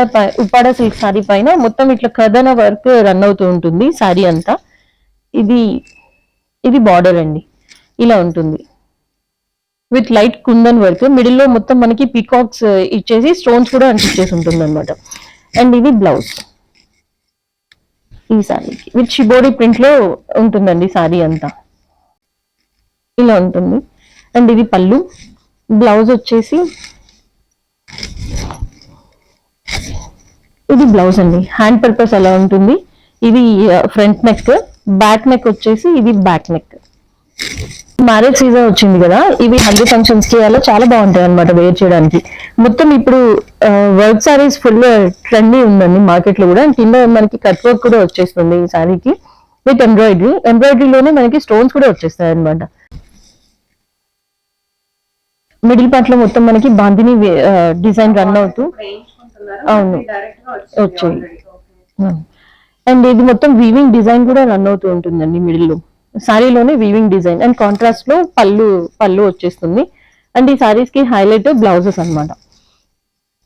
Uppada silk sorry పైన మొత్తం ఇట్లా కథన వర్క్ రన్ అవుతూ ఉంటుంది సారీ అంతా. ఇది ఇది బార్డర్ అండి, ఇలా ఉంటుంది with light kundan work. Middle లో మొత్తం మనకి పీకాక్స్ ఇచ్చేసి స్టోన్స్ కూడా అంటించేసి ఉంటుంది అనమాట. అండ్ ఇది బ్లౌజ్ ఈ సారీకి విత్ షిబోరి ప్రింట్ లో ఉంటుందండి సారీ అంతా, ఇలా ఉంటుంది. అండ్ ఇది పళ్ళు. బ్లౌజ్ వచ్చేసి ఇది బ్లౌజ్ అండి, హ్యాండ్ పర్పస్ అలా ఉంటుంది. ఇది ఫ్రంట్ నెక్, బ్యాక్ నెక్ వచ్చేసి ఇది బ్యాక్ నెక్. మ్యారేజ్ సీజన్ వచ్చింది కదా, ఇవి హల్దీ ఫంక్షన్స్ కి అలా చాలా బాగుంటాయి అనమాట వేర్ చేయడానికి. మొత్తం ఇప్పుడు వర్క్ సారీస్ ఫుల్ ట్రెండీ ఉందండి మార్కెట్ లో కూడా. కింద మనకి కట్ వర్క్ కూడా వచ్చేస్తుంది ఈ సారీకి విత్ ఎంబ్రాయిడరీ. ఎంబ్రాయిడరీలోనే మనకి స్టోన్స్ కూడా వచ్చేస్తాయి అనమాట. మిడిల్ పార్ట్ లో మొత్తం మనకి బాందిని డిజైన్ రన్ అవుతూ అవును వచ్చాయి. అండ్ ఇది మొత్తం వీవింగ్ డిజైన్ కూడా రన్ అవుతూ ఉంటుందండి మిడిల్ లో. సారీలోనే వీవింగ్ డిజైన్ అండ్ కాంట్రాస్ట్ లో పళ్ళు వచ్చేస్తుంది. అండ్ ఈ సారీస్ కి హైలైట్ బ్లౌజెస్ అనమాట.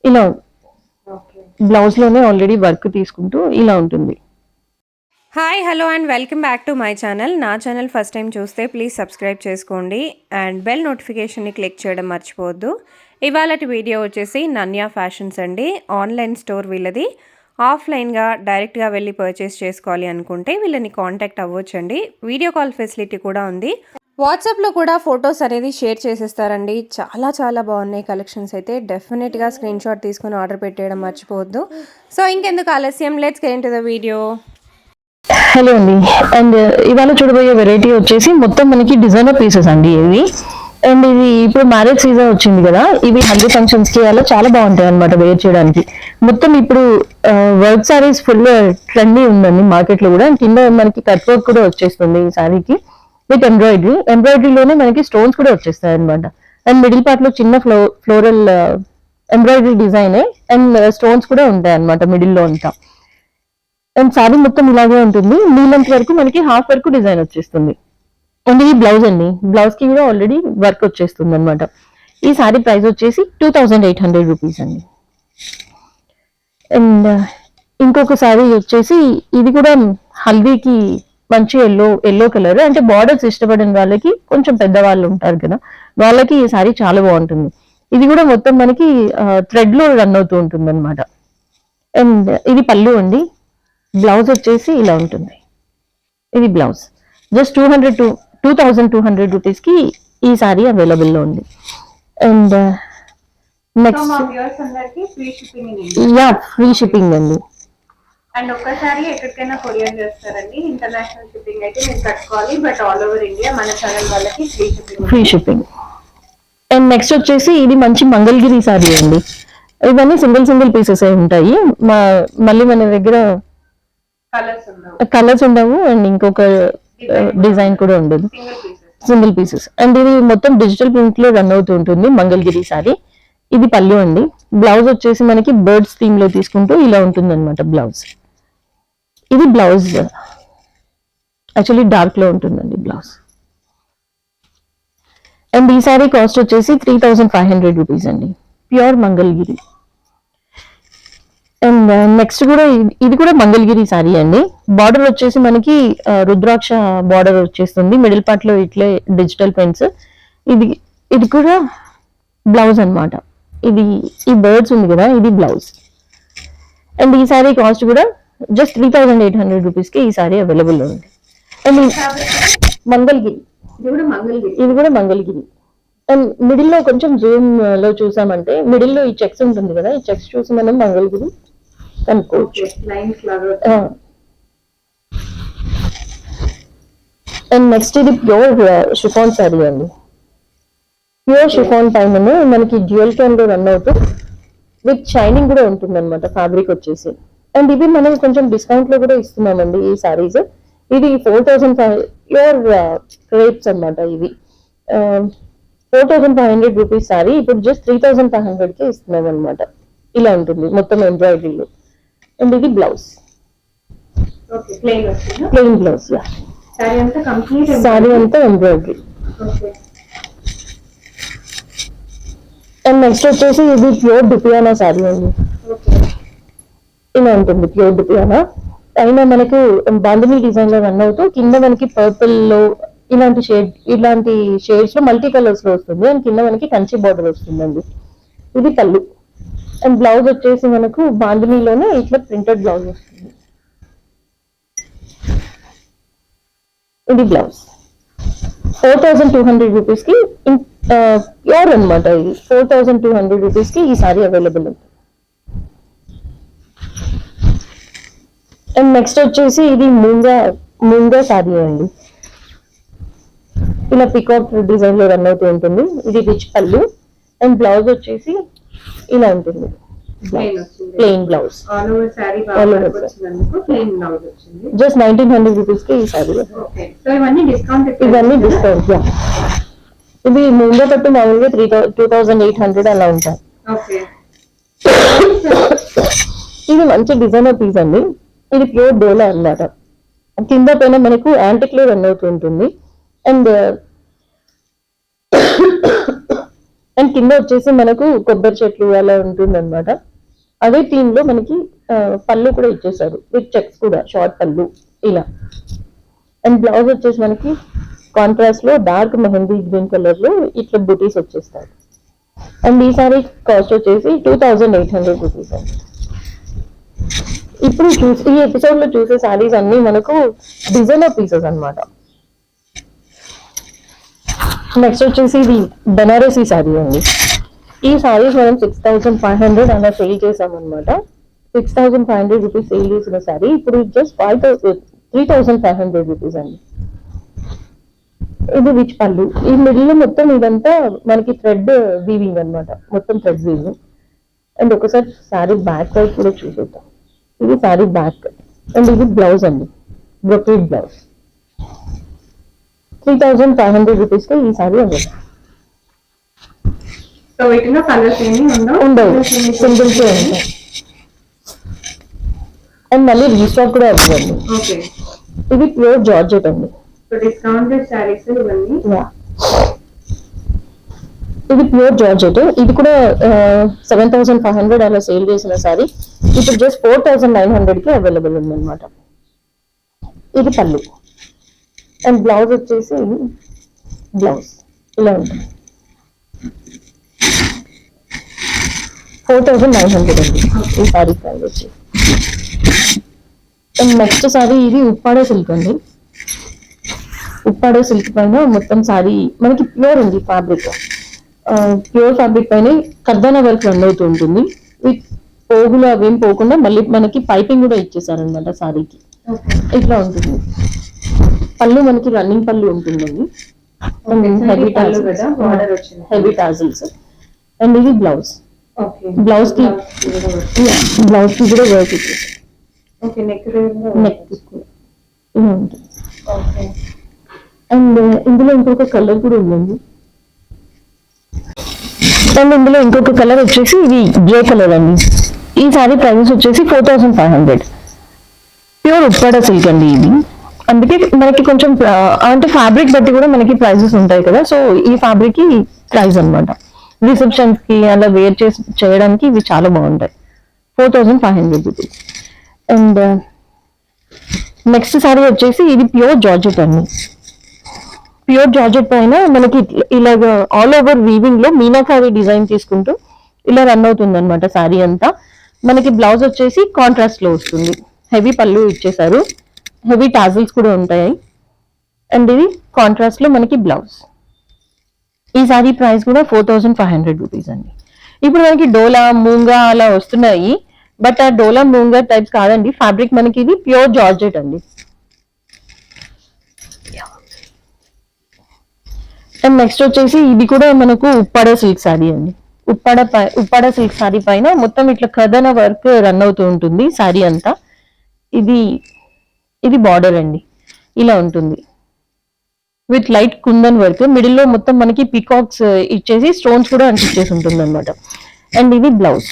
ఇలా బ్లౌజ్ లోనే ఆల్రెడీ వర్క్ తీసుకుంటూ ఇలా ఉంటుంది. Hi hello and welcome back to my channel. నా ఛానల్ ఫస్ట్ టైం చూస్తే ప్లీజ్ సబ్స్క్రైబ్ చేసుకోండి అండ్ బెల్ నోటిఫికేషన్ని క్లిక్ చేయడం మర్చిపోవద్దు. ఇవాళటి వీడియో వచ్చేసి నన్యా ఫ్యాషన్స్ అండి, ఆన్లైన్ స్టోర్ వీళ్ళది. ఆఫ్లైన్గా డైరెక్ట్గా వెళ్ళి పర్చేస్ చేసుకోవాలి అనుకుంటే వీళ్ళని కాంటాక్ట్ అవ్వచ్చండి. వీడియో కాల్ ఫెసిలిటీ కూడా ఉంది. వాట్సాప్లో కూడా ఫొటోస్ అనేది షేర్ చేసేస్తారండి. చాలా చాలా బాగున్నాయి కలెక్షన్స్ అయితే. డెఫినెట్గా స్క్రీన్ షాట్ తీసుకుని ఆర్డర్ పెట్టేయడం మర్చిపోవద్దు. సో ఇంకెందుకు ఆలస్యం, let's get into the video. Hello అండి, అండ్ ఇవాళ చూడబోయే వెరైటీ వచ్చేసి మొత్తం మనకి డిజైనర్ పీసెస్ అండి ఇవి. అండ్ ఇది ఇప్పుడు మ్యారేజ్ సీజన్ వచ్చింది కదా, ఇవి హల్దీ ఫంక్షన్స్ కి అలా చాలా బాగుంటాయి అనమాట వేర్ చేయడానికి. మొత్తం ఇప్పుడు వర్క్ సారీస్ ఫుల్ ట్రెండీ ఉందండి మార్కెట్ లో కూడా. కింద మనకి కట్ వర్క్ కూడా వచ్చేస్తుంది ఈ సారీకి విత్ ఎంబ్రాయిడరీ. ఎంబ్రాయిడరీలోనే మనకి స్టోన్స్ కూడా వచ్చేస్తాయి అనమాట. అండ్ మిడిల్ పార్ట్ లో చిన్న floral embroidery design and stones కూడా ఉంటాయి అనమాట మిడిల్ లో అంతా. అండ్ సారీ మొత్తం ఇలాగే ఉంటుంది. నీళ్ళంత వరకు మనకి హాఫ్ వరకు డిజైన్ వచ్చేస్తుంది. అండ్ ఇది బ్లౌజ్ అండి, బ్లౌజ్ కి కూడా ఆల్రెడీ వర్క్ వచ్చేస్తుంది అనమాట. ఈ సారీ ప్రైస్ వచ్చేసి 2800 రూపీస్ అండి. అండ్ ఇంకొక సారీ వచ్చేసి ఇది కూడా హల్దీకి మంచి ఎల్లో కలర్. అంటే బార్డర్స్ ఇష్టపడిన వాళ్ళకి, కొంచెం పెద్దవాళ్ళు ఉంటారు కదా వాళ్ళకి ఈ సారీ చాలా బాగుంటుంది. ఇది కూడా మొత్తం మనకి థ్రెడ్ లో రన్ అవుతూ ఉంటుంది అనమాట. అండ్ ఇది పళ్ళు అండి. బ్లౌజ్ వచ్చేసి ఇలా ఉంటుంది. ఇది బ్లౌజ్. జస్ట్ 2200 రూపీస్ కి ఈ సారీ అవైలబుల్ లో ఉంది. అండ్ నెక్స్ట్ ఫ్రీ షిప్పింగ్ అండి. అండ్ ఒక్కసారి ఎక్కడికైనా కొరియర్ చేస్తారండి. ఇంటర్నేషనల్ షిప్పింగ్ అయితే మీరు కట్టుకోవాలి, బట్ ఆల్ ఓవర్ ఇండియా మన ఛానల్ వాళ్ళకి ఫ్రీ షిప్పింగ్. అండ్ నెక్స్ట్ వచ్చేసి ఇది మంచి మంగళగిరి సారీ అండి. ఇవన్నీ సింగిల్ పీసెస్ ఉంటాయి. మళ్ళీ మన దగ్గర కలర్స్ ఉండవు అండ్ ఇంకొక డిజైన్ కూడా ఉండదు, సింగిల్ పీసెస్. అండ్ ఇది మొత్తం డిజిటల్ ప్రింట్ లో రన్ అవుతూ ఉంటుంది మంగళగిరి సారీ. ఇది పళ్ళు అండి. బ్లౌజ్ వచ్చేసి మనకి బర్డ్స్ థీమ్ లో తీసుకుంటూ ఇలా ఉంటుంది అనమాట బ్లౌజ్. ఇది బ్లౌజ్ యాక్చువల్లీ డార్క్ లో ఉంటుందండి బ్లౌజ్. అండ్ ఈ సారీ కాస్ట్ వచ్చేసి 3500 రూపీస్ అండి, ప్యూర్ మంగళగిరి. అండ్ నెక్స్ట్ కూడా ఇది కూడా మంగళగిరి సారీ అండి. బార్డర్ వచ్చేసి మనకి రుద్రాక్ష బార్డర్ వచ్చేస్తుంది. మిడిల్ పార్ట్ లో ఇట్లే డిజిటల్ పెన్స్. ఇది కూడా బ్లౌజ్ అనమాట. ఈ బర్డ్స్ ఉంది కదా, ఇది బ్లౌజ్. అండ్ ఈ సారీ కాస్ట్ కూడా జస్ట్ 3800 రూపీస్ కి ఈ సారీ అవైలబుల్ లో ఉంది. అండ్ మంగళగిరి, ఇది కూడా మంగళగిరి. అండ్ మిడిల్ లో కొంచెం జూమ్ లో చూసామంటే మిడిల్ లో ఈ చెక్స్ ఉంటుంది కదా, ఈ చెక్స్ చూసి మనం మంగళగిరి కనుక్కోవచ్చు. అండ్ నెక్స్ట్ ఇది ప్యూర్ షిఫాన్ సారీ అండి. ప్యూర్ షిఫాన్ పైన మనకి డ్యూయల్ టోన్ లో రన్ అవుతూ విత్ షైనింగ్ కూడా ఉంటుంది అనమాట ఫ్యాబ్రిక్ వచ్చేసి. అండ్ ఇవి మనం కొంచెం డిస్కౌంట్ లో కూడా ఇస్తున్నామండి ఈ సారీస్. ఇది 4500 ప్యూర్ క్రేప్స్ అనమాట. ఇవి 4500 రూపీస్ సారీ ఇప్పుడు జస్ట్ 3500 కి ఇస్తున్నాం అనమాట. ఇలా ఉంటుంది మొత్తం ఎంబ్రాయిడరీలో. అండ్ ఇది బ్లౌజ్, ప్లెయిన్ బ్లౌజ్. సారీ అంతా ఎంబ్రాయిడరీ. అండ్ నెక్స్ట్ వచ్చేసి ఇది ప్యూర్ డిపియానా సారీ అండి. ఇలా ఉంటుంది ప్యూర్ దుపియానా. పైన మనకు బాందిని డిజైన్ లో రన్ అవుతూ కింద మనకి పర్పుల్ లో ఇలాంటి షేడ్స్ లో మల్టీ కలర్స్ లో వస్తుంది. అండ్ కింద మనకి కంచి బార్డర్ వస్తుందండి. ఇది పళ్ళు. అండ్ బ్లౌజ్ వచ్చేసి మనకు బాందినీలోనే ఇట్లా ప్రింటెడ్ బ్లౌజ్ వస్తుంది. ఇది బ్లౌజ్ 4200 రూపీస్ కి ప్యూర్ అనమాట. ఇది 4200 రూపీస్ కి ఈ సారీ అవైలబుల్ ఉంది. అండ్ నెక్స్ట్ వచ్చేసి ఇది ముంగా సారీ అండి. ఇలా పికాక్ డిజైన్ లో రన్ అవుతూ ఉంటుంది. ఇది రిచ్ పళ్ళు. అండ్ బ్లౌజ్ వచ్చేసి ఇలా ఉంటుంది, ప్లెయిన్ బ్లౌజ్. జస్ట్ 1900 రూపీస్ కి ఈ సారీ. ఇవన్నీ డిస్కౌంట్. ఇది ముందే పట్టు మామూలుగా 2800 అలా ఉంటాయి. ఇది మంచి డిజైనర్ పీస్ అండి. ఇది ప్యూర్ డోలా అన్నమాట. కింద పైన మనకు యాంటిక్ లో రన్ అవుతూ ఉంటుంది. అండ్ కింద వచ్చేసి మనకు కొబ్బరి చెట్లు అలా ఉంటుంది అనమాట. అదే థీమ్ లో మనకి పళ్ళు కూడా ఇచ్చేసారు విత్ చెక్స్ కూడా, షార్ట్ పళ్ళు ఇలా. అండ్ బ్లౌజ్ వచ్చేసి మనకి కాంట్రాస్ట్ లో డార్క్ మెహందీ గ్రీన్ కలర్ లో ఇట్లా బుటీస్ వచ్చేస్తారు. అండ్ ఈ సారీ కాస్ట్ వచ్చేసి 2800 రూపీస్ అండి. ఇప్పుడు ఈ ఎపిసోడ్ లో చూసే సారీస్ అన్ని మనకు డిజైనర్ పీసెస్ అన్నమాట. నెక్స్ట్ వచ్చేసి ఇది బనారసీ సారీ అండి. ఈ సారీస్ మనం 6500 అలా సేల్ చేసాం అనమాట. 6500 రూపీస్ సేల్ చేసిన సారీ ఇప్పుడు జస్ట్ 3500 రూపీస్ అండి. ఇది రిచ్ పళ్ళు. ఈ మిడిల్ లో మొత్తం ఇదంతా మనకి థ్రెడ్ వీవింగ్ అనమాట, మొత్తం థ్రెడ్ వీవింగ్. అండ్ ఒకసారి సారీ బ్యాక్ సైడ్ కూడా చూసేద్దాం. ఇది సారీ బ్యాక్. అండ్ ఇది బ్లౌజ్ అండి, బ్రొకేడ్ బ్లౌజ్. 3500 రూపీస్ కి ఈ సారీ అవ్వదు. ఉండవు, సింగిల్స్ ఉంటాయి. అండ్ మళ్ళీ రీస్టాక్ కూడా అవ్వదండి. ఇది ప్యూర్ జార్జెట్ అండి. ఇది ప్యూర్ జార్జెట్. ఇది కూడా 7500 అలా సేల్ చేసిన సారీ ఇప్పుడు జస్ట్ 4900 కి అవైలబుల్ ఉంది అనమాట. ఇది పళ్ళు. అండ్ బ్లౌజ్ వచ్చేసి బ్లౌజ్ ఇలా ఉంటుంది. 4900 అండి ఈ సారీ ప్రైస్ వచ్చి. అండ్ నెక్స్ట్ సారీ ఇది ఉప్పాడ సిల్క్ అండి. ఉప్పాడ సిల్క్ పైన మొత్తం సారీ మనకి ప్యూర్ ఉంది ఫ్యాబ్రిక్. ప్యూర్ ఫ్యాబ్రిక్ పైన కర్దానా వర్క్ రన్ అవుతూ ఉంటుంది. విత్ పోగులు అవేం పోకుండా మళ్ళీ మనకి పైపింగ్ కూడా ఇచ్చేసారనమాట సారీకి. ఇట్లా ఉంటుంది. పళ్ళు మనకి రన్నింగ్ పళ్ళు ఉంటుందండి. Heavy tassels. అండ్ ఇది బ్లౌజ్. బ్లౌజ్ కి కూడా వర్క్ ఇచ్చేసి అండ్ ఇందులో ఇంకొక కలర్ కూడా ఉందండి. అండ్ ఇందులో ఇంకొక కలర్ వచ్చేసి ఇది గ్రే కలర్ అండి. ఈ సారీ ప్రైస్ వచ్చేసి 4500. ప్యూర్ ఉప్పాడ సిల్క్ అండి ఇది. అందుకే మనకి కొంచెం అంటే ఫ్యాబ్రిక్ బట్టి కూడా మనకి ప్రైజెస్ ఉంటాయి కదా. సో ఈ ఫ్యాబ్రిక్ కి ప్రైస్ అనమాట. రిసెప్షన్స్ కి అలా వేర్ చేయడానికి ఇవి చాలా బాగుంటాయి. 4500 రూపీస్. అండ్ నెక్స్ట్ సారీ వచ్చేసి ఇది ప్యూర్ జార్జెట్ అండి. ప్యూర్ జార్జెట్ పైన మనకి ఇలాగ ఆల్ ఓవర్ వీవింగ్ లో మీనాకారి డిజైన్ తీసుకుంటూ ఇలా రన్ అవుతుంది అనమాట సారీ అంతా. మనకి బ్లౌజ్ వచ్చేసి కాంట్రాస్ట్ లో వస్తుంది. హెవీ పళ్ళు ఇచ్చేసారు, హెవీ టాజిల్స్ కూడా ఉంటాయి. అండ్ ఇది కాంట్రాస్ట్ లో మనకి బ్లౌజ్. ఈ సారీ ప్రైస్ కూడా 4500 రూపీస్ అండి. ఇప్పుడు మనకి డోలా మూంగా అలా వస్తున్నాయి, బట్ ఆ డోలా మూంగా టైప్స్ కాదండి. ఫ్యాబ్రిక్ మనకి ఇది ప్యూర్ జార్జెట్ అండి. అండ్ నెక్స్ట్ వచ్చేసి ఇది కూడా మనకు ఉప్పాడ సిల్క్ సారీ అండి. ఉప్పాడ సిల్క్ సారీ పైన మొత్తం ఇట్లా కథన వర్క్ రన్ అవుతూ ఉంటుంది సారీ అంతా. ఇది బార్డర్ అండి, ఇలా ఉంటుంది with light kundan work. Middle లో మొత్తం మనకి పీకాక్స్ ఇచ్చేసి స్టోన్స్ కూడా అంటించేసి ఉంటుంది అనమాట. అండ్ ఇది బ్లౌజ్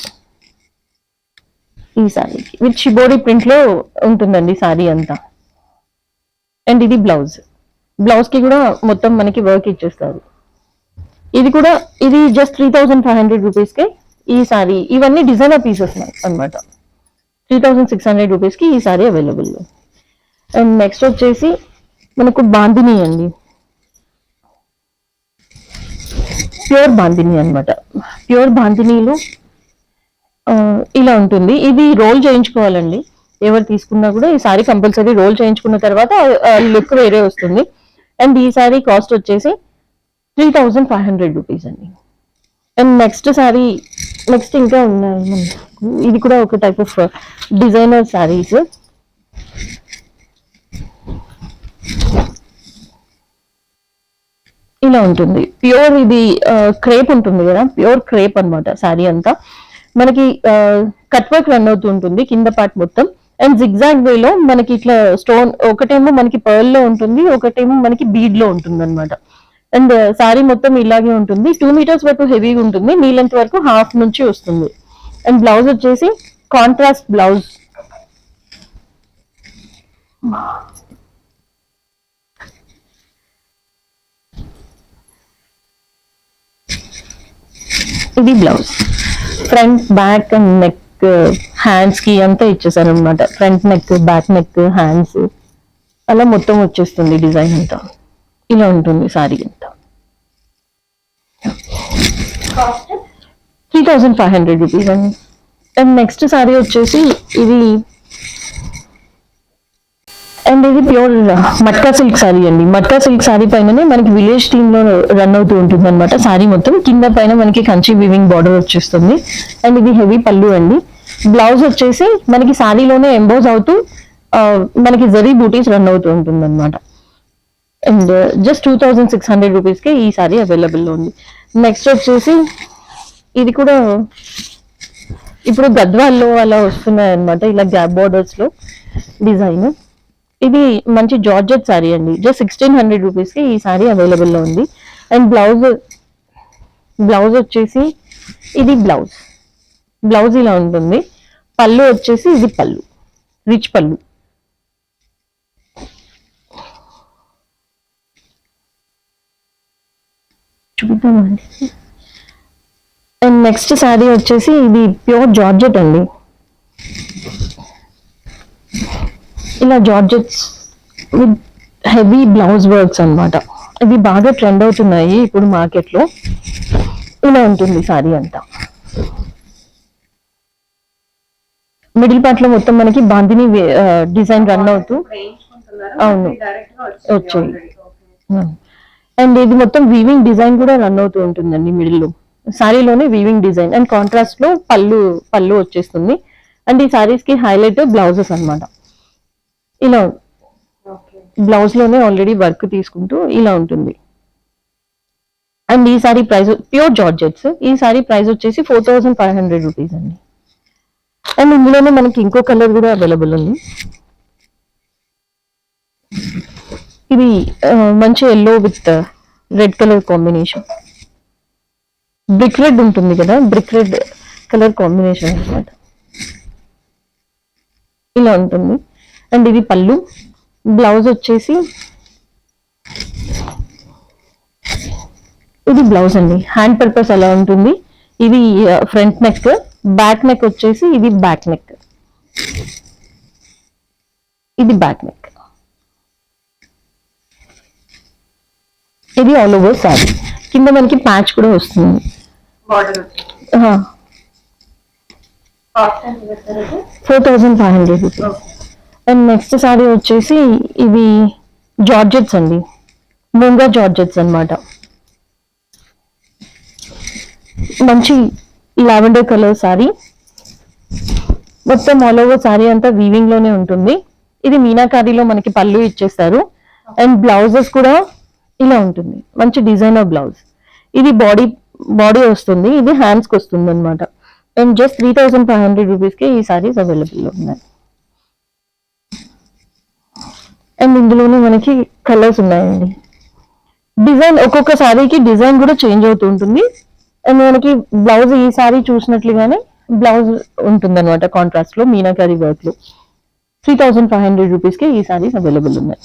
ఈ సారీకి విత్ షిబోరి ప్రింట్ లో ఉంటుందండి సారీ అంతా. అండ్ ఇది బ్లౌజ్. బ్లౌజ్ కి కూడా మొత్తం మనకి వర్క్ ఇచ్చేస్తారు. ఇది జస్ట్ 3500 రూపీస్ కే ఈ సారీ. ఇవన్నీ డిజైనర్ పీసెస్ అన్నమాట. 3600 రూపీస్కి ఈ సారీ అవైలబుల్. అండ్ నెక్స్ట్ వచ్చేసి మనకు బాందిని అండి, ప్యూర్ బాందిని అనమాట. ప్యూర్ బాందినీలు ఇలా ఉంటుంది. ఇది రోల్ చేయించుకోవాలండి, ఎవరు తీసుకున్నా కూడా ఈ సారీ కంపల్సరీ రోల్ చేయించుకున్న తర్వాత లుక్ వేరే వస్తుంది. అండ్ ఈ సారీ కాస్ట్ వచ్చేసి 3500 రూపీస్ అండి. అండ్ నెక్స్ట్ ఇంకా ఉన్నాయి, ఇది కూడా ఒక టైప్ ఆఫ్ డిజైనర్ సారీస్. ఇలా ఉంటుంది ప్యూర్, ఇది క్రేప్ ఉంటుంది కదా, ప్యూర్ క్రేప్ అనమాట. సారీ అంతా మనకి కట్ వర్క్ రన్ అవుతూ ఉంటుంది కింద పార్ట్ మొత్తం. అండ్ జిగ్జాగ్ వేలో మనకి ఇట్లా స్టోన్, ఒకటేమో మనకి పర్ల్ లో ఉంటుంది, ఒకటేమో మనకి బీడ్ లో ఉంటుంది అనమాట. అండ్ సారీ మొత్తం ఇలాగే ఉంటుంది. 2 మీటర్స్ వరకు హెవీగా ఉంటుంది, నీ లెంత్ వరకు హాఫ్ నుంచి వస్తుంది. అండ్ బ్లౌజ్ వచ్చేసి కాంట్రాస్ట్ బ్లౌజ్. ఇది blouse, front back and neck hands కి అంతా ఇచ్చేసాను అనమాట. Front neck, back neck, hands అలా మొత్తం వచ్చేస్తుంది డిజైన్ అంతా. ఇలా ఉంటుంది సారీ అంతా. 3500 రూపీస్ అండి. అండ్ నెక్స్ట్ సారీ వచ్చేసి ఇది ప్యూర్ మట్కా సిల్క్ సారీ అండి. మట్కా సిల్క్ సారీ పైననే మనకి విలేజ్ థీమ్ లో రన్ అవుతూ ఉంటుంది అనమాట. సారీ మొత్తం కింద పైన మనకి కంచి వీవింగ్ బార్డర్ వచ్చేస్తుంది. అండ్ ఇది హెవీ పళ్ళు అండి. బ్లౌజ్ వచ్చేసి మనకి సారీలోనే ఎంబోజ్ అవుతూ మనకి జరీ బూటీస్ రన్ అవుతూ ఉంటుంది అనమాట. అండ్ జస్ట్ 2600 రూపీస్కి ఈ సారీ అవైలబుల్ లో ఉంది. నెక్స్ట్ వచ్చేసి ఇది కూడా ఇప్పుడు గద్వాల్లో అలా వస్తున్నాయి అనమాట, ఇలా గ్యాప్ బార్డర్స్ లో డిజైన్. ఇది మంచి జార్జెట్ సారీ అండి. జస్ట్ 1600 రూపీస్కి ఈ సారీ అవైలబుల్ లో ఉంది. అండ్ బ్లౌజ్ వచ్చేసి ఇది బ్లౌజ్ ఇలా ఉంటుంది. పళ్ళు వచ్చేసి ఇది పళ్ళు, రిచ్ పళ్ళు. చూద్దామండి. అండ్ నెక్స్ట్ సారీ వచ్చేసి ఇది ప్యూర్ జార్జెట్ అండి. ఇలా georgettes with heavy blouse works అన్నమాట. ఇవి బాగా ట్రెండ్ అవుతున్నాయి ఇప్పుడు మార్కెట్ లో. ఇలా ఉంటుంది సారీ అంతా. మిడిల్ పార్ట్ లో మొత్తం మనకి బాందిని డిజైన్ రన్ అవుతూ అవును వచ్చాయి. అండ్ ఇది మొత్తం వీవింగ్ డిజైన్ కూడా రన్ అవుతూ ఉంటుందండి మిడిల్ లో. సారీలోనే వీవింగ్ డిజైన్ అండ్ కాంట్రాస్ట్ లో పళ్ళు వచ్చేస్తుంది. అండ్ ఈ సారీస్ కి హైలైట్ బ్లౌజెస్ అన్నమాట. ఇలా బ్లౌజ్ లోనే ఆల్రెడీ వర్క్ తీసుకుంటూ ఇలా ఉంటుంది. అండ్ ఈ సారీ ప్రైస్ ప్యూర్ జార్జెట్స్. ఈ సారీ ప్రైస్ వచ్చేసి 4500 రూపీస్ అండి. అండ్ ఇందులోనే మనకి ఇంకో కలర్ కూడా అవైలబుల్ ఉంది. ఇది మంచి yellow with red colour combination. Brick red ఉంటుంది కదా, బ్రిక్ రెడ్ కలర్ కాంబినేషన్ అన్నమాట. ఇలా ఉంటుంది. అండ్ ఇది పళ్ళు. బ్లౌజ్ వచ్చేసి ఇది బ్లౌజ్ అండి. హ్యాండ్ పర్పస్ అలా ఉంటుంది. ఇది ఫ్రంట్ నెక్, బ్యాక్ నెక్ వచ్చేసి ఇది బ్యాక్ నెక్. ఇది బ్యాక్ నెక్. ఇది ఆల్ ఓవర్ సారీ. కింద మనకి ప్యాచ్ కూడా వస్తుంది. 4500 రూపీస్. అండ్ నెక్స్ట్ సారీ వచ్చేసి ఇవి జార్జెట్స్ అండి, మూంగా జార్జెట్స్ అన్నమాట. మంచి లావెండర్ కలర్ సారీ. మొత్తం ఆల్ ఓవర్ సారీ అంతా వీవింగ్ లోనే ఉంటుంది. ఇది మీనాకారీలో మనకి పళ్ళు ఇచ్చేస్తారు. అండ్ బ్లౌజెస్ కూడా ఇలా ఉంటుంది, మంచి డిజైనర్ బ్లౌజ్. ఇది బాడీ వస్తుంది, ఇది హ్యాండ్స్ కి వస్తుంది అనమాట. అండ్ జస్ట్ 3500 రూపీస్కి ఈ సారీస్ అవైలబుల్ ఉన్నాయి. అండ్ ఇందులోనే మనకి కలర్స్ ఉన్నాయండి. డిజైన్ ఒక్కొక్క సారీకి డిజైన్ కూడా చేంజ్ అవుతూ ఉంటుంది. అండ్ మనకి బ్లౌజ్ ఈ సారీ చూసినట్లుగానే బ్లౌజ్ ఉంటుంది అనమాట కాంట్రాస్ట్ లో మీనాకారీ వర్క్ లో. 3500 రూపీస్కి ఈ సారీస్ అవైలబుల్ ఉన్నాయి.